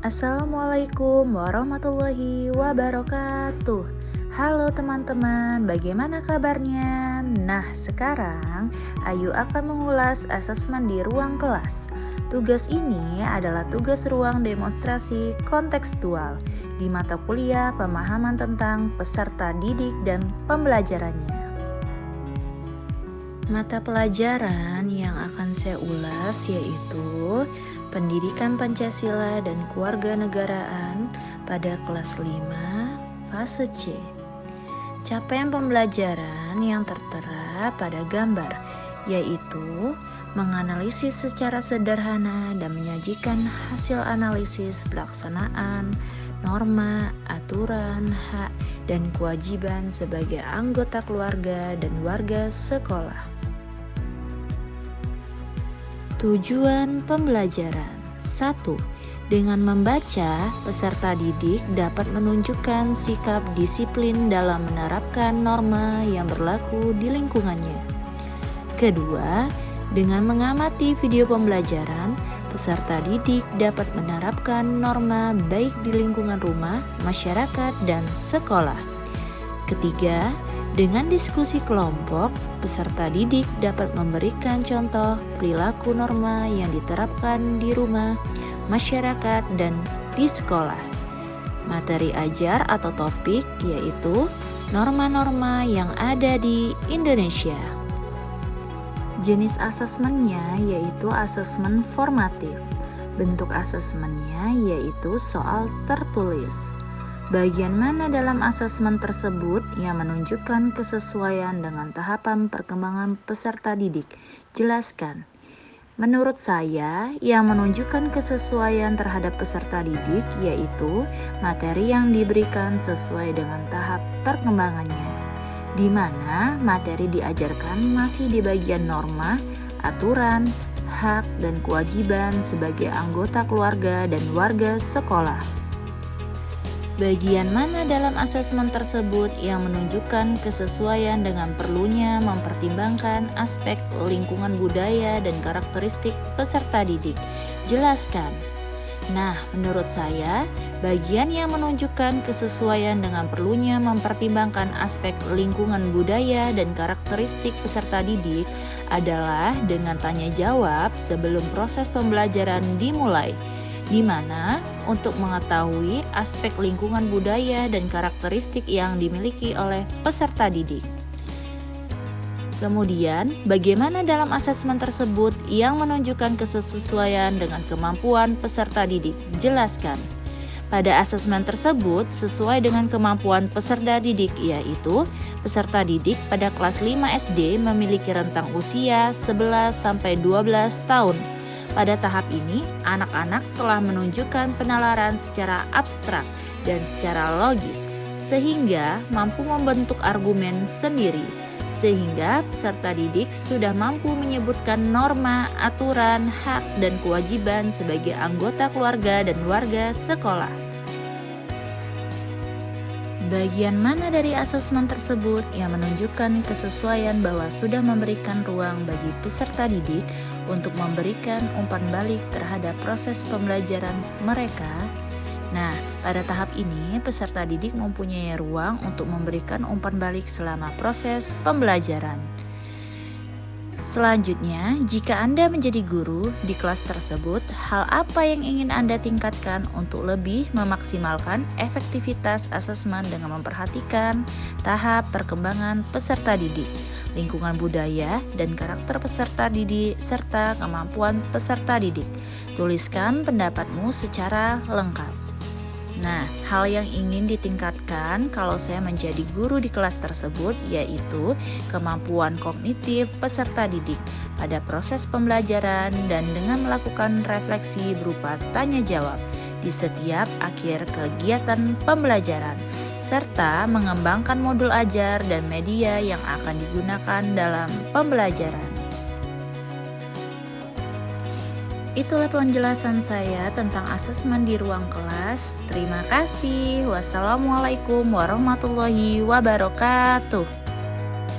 Assalamualaikum warahmatullahi wabarakatuh. Halo teman-teman, bagaimana kabarnya? Nah, sekarang Ayu akan mengulas asesmen di ruang kelas. Tugas ini adalah tugas ruang demonstrasi kontekstual di mata kuliah pemahaman tentang peserta didik dan pembelajarannya. Mata pelajaran yang akan saya ulas yaitu Pendidikan Pancasila dan Kewarganegaraan pada kelas 5 fase C. Capaian pembelajaran yang tertera pada gambar yaitu menganalisis secara sederhana dan menyajikan hasil analisis pelaksanaan norma, aturan, hak, dan kewajiban sebagai anggota keluarga dan warga sekolah. Tujuan pembelajaran 1. Dengan membaca, peserta didik dapat menunjukkan sikap disiplin dalam menerapkan norma yang berlaku di lingkungannya. Kedua, dengan mengamati video pembelajaran, peserta didik dapat menerapkan norma baik di lingkungan rumah, masyarakat, dan sekolah. Ketiga, dengan diskusi kelompok, peserta didik dapat memberikan contoh perilaku norma yang diterapkan di rumah, masyarakat, dan di sekolah. Materi ajar atau topik yaitu norma-norma yang ada di Indonesia. Jenis asesmennya yaitu asesmen formatif. Bentuk asesmennya yaitu soal tertulis. Bagian mana dalam asesmen tersebut yang menunjukkan kesesuaian dengan tahapan perkembangan peserta didik? Jelaskan. Menurut saya, yang menunjukkan kesesuaian terhadap peserta didik yaitu materi yang diberikan sesuai dengan tahap perkembangannya, di mana materi diajarkan masih di bagian norma, aturan, hak, dan kewajiban sebagai anggota keluarga dan warga sekolah. Bagian mana dalam asesmen tersebut yang menunjukkan kesesuaian dengan perlunya mempertimbangkan aspek lingkungan budaya dan karakteristik peserta didik? Jelaskan. Nah, menurut saya, bagian yang menunjukkan kesesuaian dengan perlunya mempertimbangkan aspek lingkungan budaya dan karakteristik peserta didik adalah dengan tanya jawab sebelum proses pembelajaran dimulai, di mana untuk mengetahui aspek lingkungan budaya dan karakteristik yang dimiliki oleh peserta didik. Kemudian, bagaimana dalam asesmen tersebut yang menunjukkan kesesuaian dengan kemampuan peserta didik? Jelaskan. Pada asesmen tersebut sesuai dengan kemampuan peserta didik, yaitu peserta didik pada kelas 5 SD memiliki rentang usia 11-12 tahun. Pada tahap ini, anak-anak telah menunjukkan penalaran secara abstrak dan secara logis, sehingga mampu membentuk argumen sendiri. Sehingga peserta didik sudah mampu menyebutkan norma, aturan, hak, dan kewajiban sebagai anggota keluarga dan warga sekolah. Bagian mana dari asesmen tersebut yang menunjukkan kesesuaian bahwa sudah memberikan ruang bagi peserta didik untuk memberikan umpan balik terhadap proses pembelajaran mereka? Nah, pada tahap ini peserta didik mempunyai ruang untuk memberikan umpan balik selama proses pembelajaran. Selanjutnya, jika Anda menjadi guru di kelas tersebut, hal apa yang ingin Anda tingkatkan untuk lebih memaksimalkan efektivitas asesmen dengan memperhatikan tahap perkembangan peserta didik, lingkungan budaya, dan karakter peserta didik, serta kemampuan peserta didik? Tuliskan pendapatmu secara lengkap. Nah, hal yang ingin ditingkatkan kalau saya menjadi guru di kelas tersebut yaitu kemampuan kognitif peserta didik pada proses pembelajaran dan dengan melakukan refleksi berupa tanya jawab di setiap akhir kegiatan pembelajaran, serta mengembangkan modul ajar dan media yang akan digunakan dalam pembelajaran. Itulah penjelasan saya tentang asesmen di ruang kelas. Terima kasih. Wassalamualaikum warahmatullahi wabarakatuh.